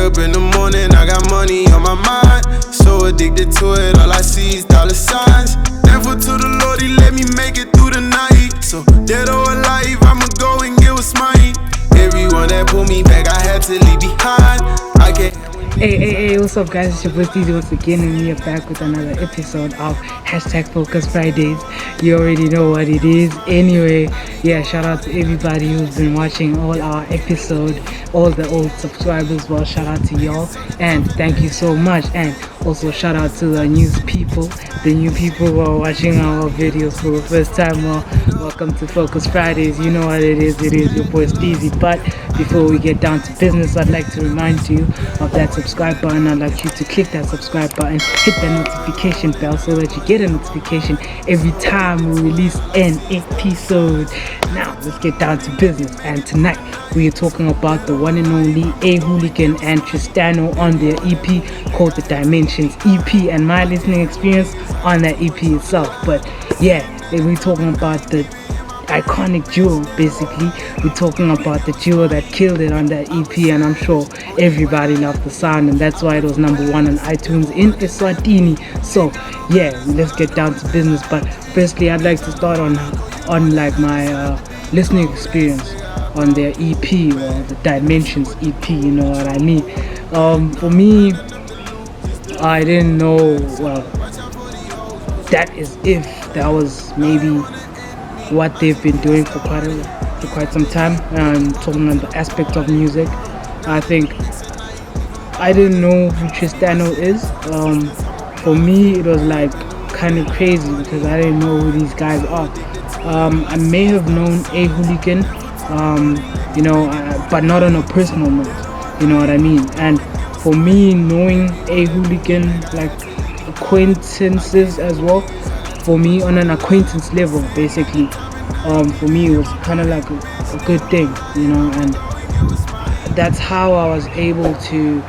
up in the morning, I got money on my mind. So addicted to it, all I see is dollar signs. Thankful to the Lord, he let me make it through the night. So dead or alive, I'ma go and get what's mine. Everyone that pulled me back, I had to leave behind. I can't. Hey, what's up guys, it's your boy Steezy once again, and we are back with another episode of #Focus Fridays. You already know what it is. Anyway, yeah, shout out to everybody who's been watching all our episodes, all the old subscribers. Well, shout out to y'all and thank you so much. And also shout out to the new people who are watching our videos for the first time. Well, welcome to Focus Fridays. You know what it is your boy Steezy. But before we get down to business, I'd like to remind you of that subscribe button. I'd like you to click that subscribe button, hit that notification bell so that you get a notification every time we release an episode. Now let's get down to business, and tonight we are talking about the one and only Ahooligan and Tristano on their EP called the Dimensions EP, and my listening experience on that EP itself. But yeah, we're talking about the iconic duo. Basically, we're talking about the duo that killed it on that EP, and I'm sure everybody loved the sound, and that's why it was number 1 on iTunes in Eswatini. So yeah, let's get down to business. But firstly, I'd like to start on like my listening experience on their EP, or the Dimensions EP. You know what I mean? For me, I didn't know. Well, that is if that was maybe what they've been doing for quite some time. Talking on the aspect of music, I think I didn't know who Tristano is. For me, it was like kind of crazy because I didn't know who these guys are. I may have known Ahooligan, but not on a personal note. You know what I mean? And for me, knowing Ahooligan, like acquaintances as well, for me on an acquaintance level, basically, for me it was kind of like a good thing, you know, and that's how I was able to,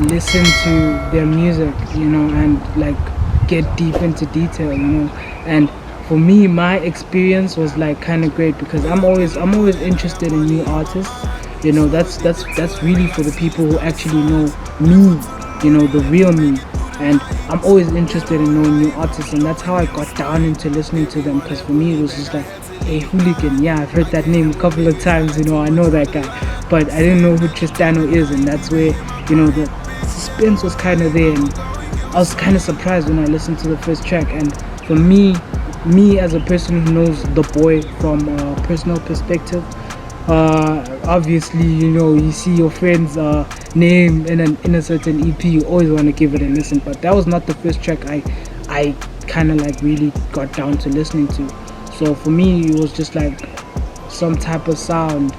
listen to their music, you know, and like get deep into detail, you know. And for me, my experience was like kind of great because I'm always interested in new artists, you know. That's really for the people who actually know me, you know, the real me. And I'm always interested in knowing new artists, and that's how I got down into listening to them. Because for me, it was just like Ahooligan. Yeah, I've heard that name a couple of times, you know, I know that guy, but I didn't know who Tristano is, and that's where, you know, the suspense was kind of there, and I was kind of surprised when I listened to the first track. And for me as a person who knows the boy from a personal perspective, obviously, you know, you see your friend's name in a certain EP, you always want to give it a listen. But that was not the first track I kind of like really got down to listening to. So for me, it was just like some type of sound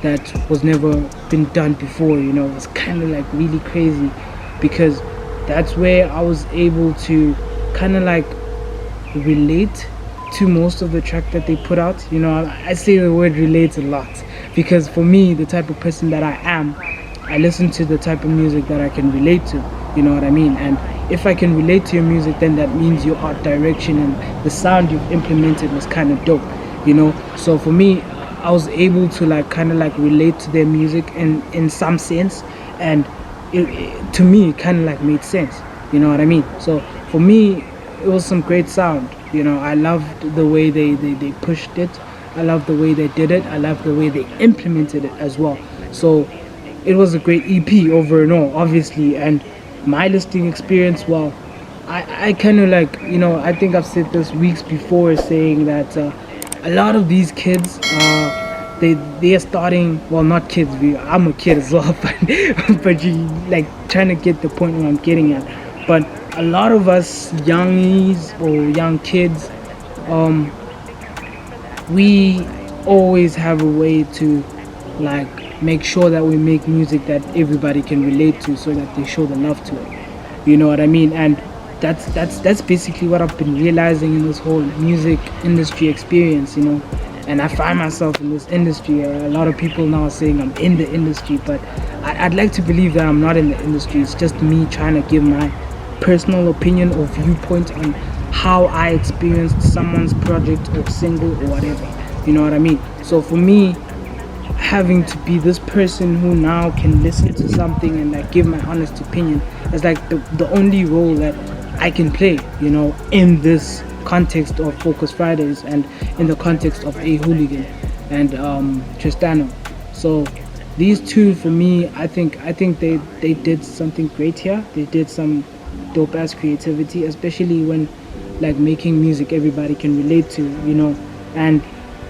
that was never been done before, you know. It was kind of like really crazy because that's where I was able to kind of like relate to most of the track that they put out. You know, I say the word relate a lot because for me, the type of person that I am, I listen to the type of music that I can relate to, you know what I mean? And if I can relate to your music, then that means your art direction and the sound you've implemented was kind of dope, you know. So for me, I was able to like kind of like relate to their music in some sense, and to me it kind of like made sense, you know what I mean? So for me, it was some great sound, you know. I loved the way they pushed it. I loved the way they did it. I loved the way they implemented it as well. So it was a great EP over and all, obviously. And my listening experience, well, I kind of like, you know, I think I've said this weeks before, saying that a lot of these kids, they are starting, well, not kids, I'm a kid as well, but you like trying to get the point where I'm getting at. But a lot of us youngies or young kids, we always have a way to like make sure that we make music that everybody can relate to, so that they show the love to it, you know what I mean? And that's basically what I've been realizing in this whole music industry experience, you know. And I find myself in this industry. A lot of people now are saying I'm in the industry, but I'd like to believe that I'm not in the industry. It's just me trying to give my personal opinion or viewpoint on how I experienced someone's project or single or whatever, you know what I mean? So for me, having to be this person who now can listen to something and like give my honest opinion is like the only role that I can play, you know, in this context of Focus Fridays and in the context of A Hooligan and Tristano. So these two for me, I think they did something great here. They did some dope ass creativity, especially when like making music everybody can relate to, you know. And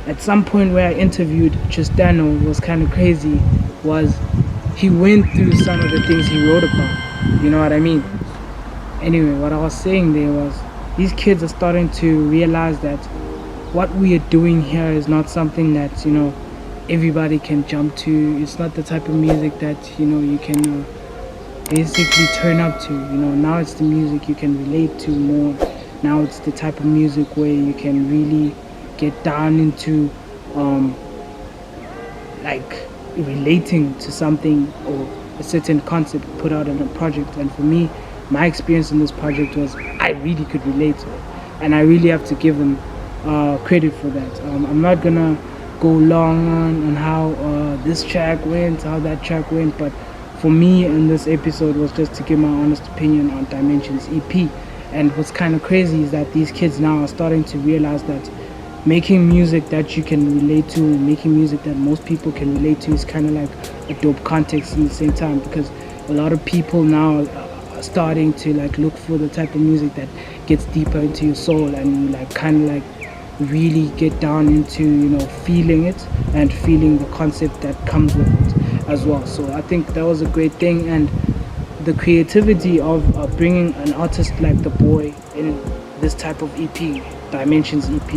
at some point where I interviewed Tristano was kind of crazy, was he went through some of the things he wrote about, you know what I mean. Anyway, what I was saying there was these kids are starting to realize that what we are doing here is not something that, you know, everybody can jump to. It's not the type of music that, you know, you can basically turn up to, you know. Now it's the music you can relate to more. Now it's the type of music where you can really get down into like relating to something or a certain concept put out in a project. And for me, my experience in this project was I really could relate to it, and I really have to give them credit for that. I'm not gonna go long on how this track went, how that track went, but for me in this episode was just to give my honest opinion on Dimensions EP. And what's kind of crazy is that these kids now are starting to realize that making music that you can relate to, making music that most people can relate to, is kind of like a dope context in the same time, because a lot of people now are starting to like look for the type of music that gets deeper into your soul and you like kind of like really get down into, you know, feeling it and feeling the concept that comes with it as well. So I think that was a great thing, and the creativity of bringing an artist like the boy in this type of EP, Dimensions EP,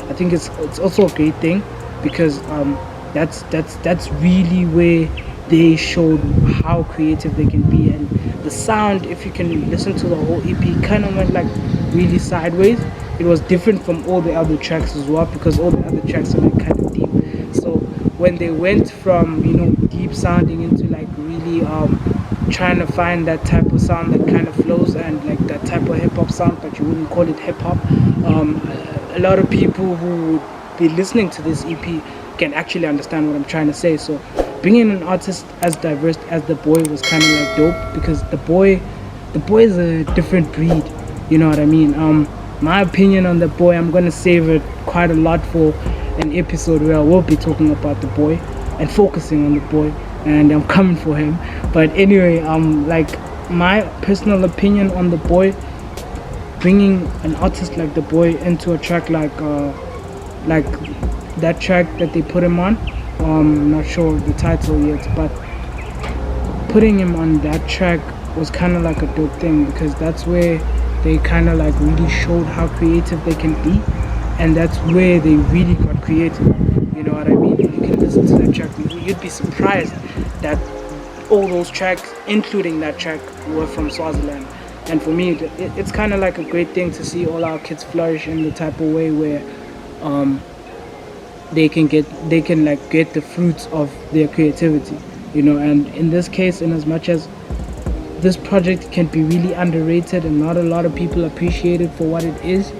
I think it's also a great thing, because that's really where they showed how creative they can be. And the sound, if you can listen to the whole EP, kind of went like really sideways. It was different from all the other tracks as well, because all the other tracks are like kind of deep. So when they went from, you know, deep sounding into like really trying to find that type of sound that kind of flows and like that type of hip-hop sound, but you wouldn't call it hip-hop, a lot of people who would be listening to this EP can actually understand what I'm trying to say. So bringing an artist as diverse as the boy was kind of like dope, because the boy is a different breed, you know what I mean. My opinion on the boy, I'm gonna save it quite a lot for an episode where I will be talking about the boy and focusing on the boy, and I'm coming for him. But anyway, like my personal opinion on the boy, bringing an artist like the boy into a track like that track that they put him on, I'm not sure the title yet, but putting him on that track was kind of like a dope thing, because that's where they kind of like really showed how creative they can be, and that's where they really got creative, you know what I mean. If you can listen to that track, you'd be surprised that all those tracks, including that track, were from Swaziland. And for me, it's kind of like a great thing to see all our kids flourish in the type of way where they can like get the fruits of their creativity, you know. And in this case, in as much as this project can be really underrated and not a lot of people appreciate it for what it is,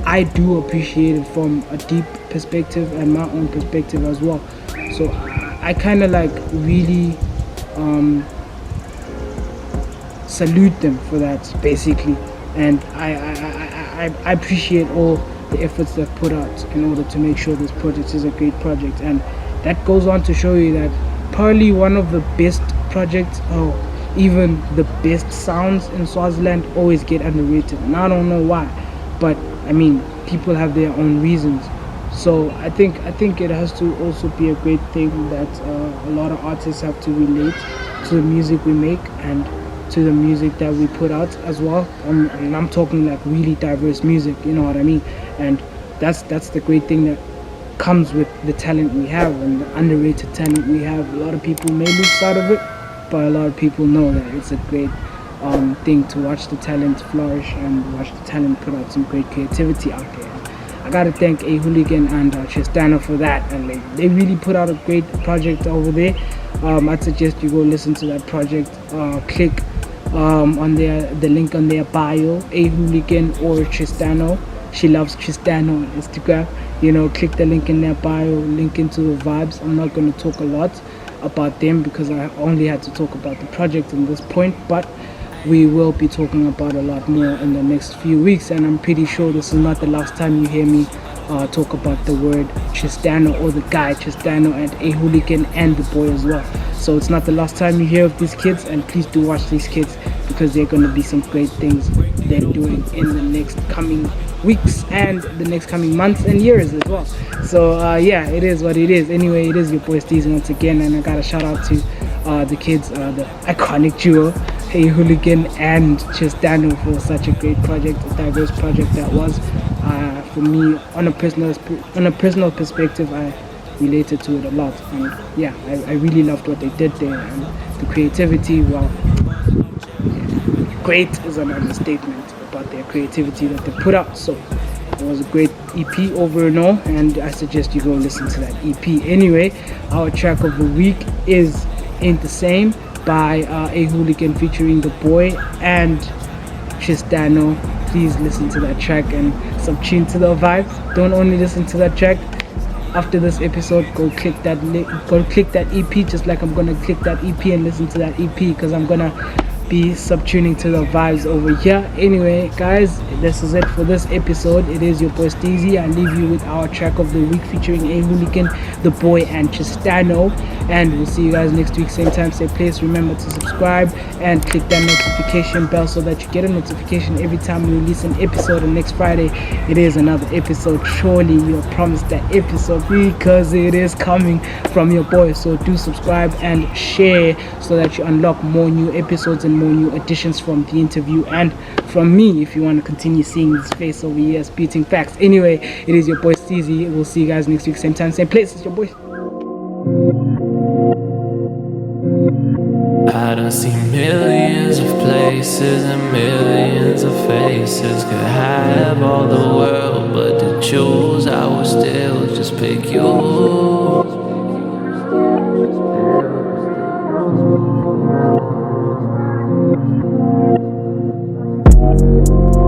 I do appreciate it from a deep perspective and my own perspective as well. So I kind of like really salute them for that, basically. And I appreciate all the efforts they've put out in order to make sure this project is a great project. And that goes on to show you that probably one of the best projects, or even the best sounds in Swaziland, always get underrated. And I don't know why, but I mean, people have their own reasons. So I think it has to also be a great thing that a lot of artists have to relate to the music we make and to the music that we put out as well. And I'm talking like really diverse music, you know what I mean. And that's the great thing that comes with the talent we have and the underrated talent we have. A lot of people may lose sight of it, but a lot of people know that it's a great thing to watch the talent flourish and watch the talent put out some great creativity out there. I gotta thank A Hooligan and Tristano for that, and they really put out a great project over there. I'd suggest you go listen to that project. Click on the link on their bio, A Hooligan or Tristano. She loves Tristano on Instagram. click the link in their bio, link into the vibes. I'm not going to talk a lot about them because I only had to talk about the project in this point, but we will be talking about a lot more in the next few weeks, and I'm pretty sure this is not the last time you hear me talk about the word Tristano, or the guy Tristano, and a hooligan, and the boy as well. So it's not the last time you hear of these kids, and please do watch these kids because they're going to be some great things they're doing in the next coming weeks and the next coming months and years as well. So yeah, it is what it is. Anyway, it is your boy Steezy once again, and I got a shout out to the kids, the iconic duo, Hey Hooligan and Tristano, for such a great project, a diverse project that was. For me, on a personal perspective, I related to it a lot, and yeah, I really loved what they did there, and the creativity. Well, great is an understatement about their creativity that they put out. So it was a great EP over and all, and I suggest you go listen to that EP. Anyway, our track of the week is Ain't the Same by A Hooligan featuring The Boy and Tristano. Please listen to that track and subtune to the vibes. Don't only listen to that track. After this episode, go click that EP, just like I'm gonna click that EP and listen to that EP, because I'm gonna be subtuning to the vibes over here. Anyway, guys, this is it for this episode. It is your boy Steezy. I leave you with our track of the week featuring A Hooligan, The Boy, and Tristano, and we'll see you guys next week, same time, same place. Remember to subscribe and click that notification bell so that you get a notification every time we release an episode. And next Friday it is another episode. Surely you're promised that episode, because it is coming from your boy. So do subscribe and share so that you unlock more new episodes and more new additions from the interview and from me, if you want to continue seeing this face over here spitting facts. Anyway, it is your boy Steezy. We'll see you guys next week, same time, same place. It's your boy. I done seen millions of places and millions of faces. Could have all the world, but to choose, I would still just pick you.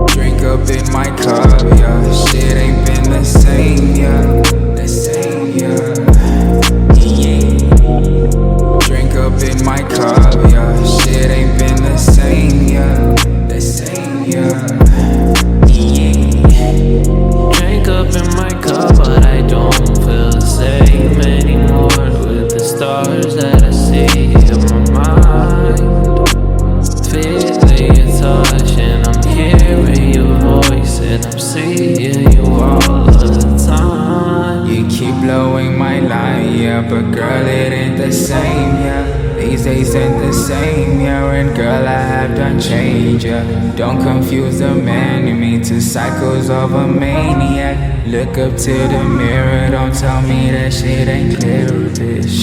Drink up in my cup, yeah. Shit ain't been the same, yeah. The same, yeah. Drink up in my cup, yeah. Shit ain't been the same, yeah. The same, yeah. Drink up in my cup, but I don't feel the same anymore. With the stars that I see in my mind, feeling your touch, and I'm hearing your voice, and I'm seeing you all the time. You keep blowing my line, yeah, but girl, it ain't the same, yeah. These days ain't the same, yeah, and girl, I have done change, yeah. Don't confuse the man in me to cycles of a maniac. Look up to the mirror, don't tell me that shit ain't clear, bitch.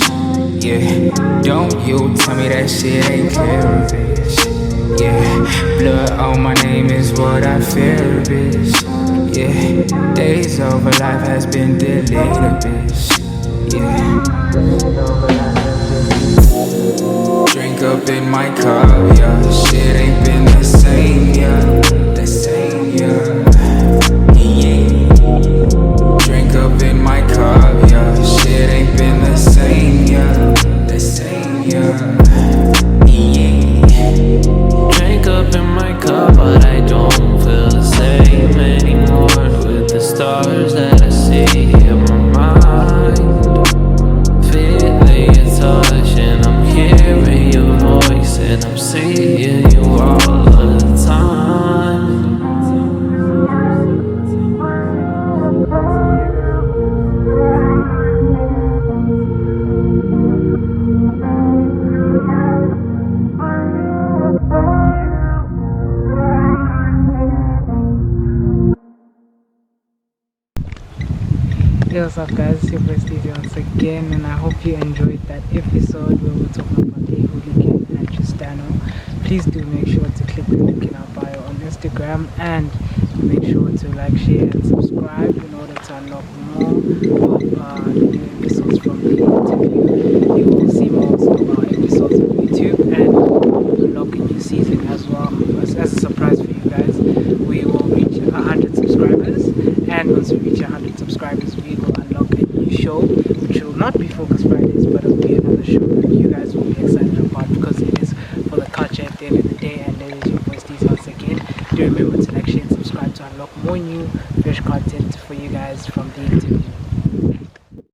Yeah, don't you tell me that shit ain't clear, bitch. Yeah, blood on my name is what I fear, bitch. Yeah, days over, life has been deleted, bitch. Yeah. Drink up in my cup, yeah. Shit ain't been the same, yeah. The same, yeah. Drink up in my cup, yeah. Shit ain't been the same, yeah. The same, yeah. Drink up in my cup, but I don't feel the same anymore. With the stars that I see in my mind, feeling your touch, and I'm hearing your voice, and I'm seeing you all the time. Hey, what's up, guys? It's your boy Steezy once again, and I hope you enjoyed that episode where we're talking about A Hooligan and Tristano. Please do make sure to click the link in our bio on Instagram, and make sure to like, share, and subscribe in order to unlock more of the new episodes from the interview. You will see more of our episodes on YouTube and unlock a new season as well. As a surprise for you guys, we will reach 100 subscribers, and once we reach 100 subscribers, we sure that you guys will be excited about, because it is for the culture at the end of the day. And it is your voice Steezy once again. Do remember to like, share, and subscribe to unlock more new fresh content for you guys from the interview.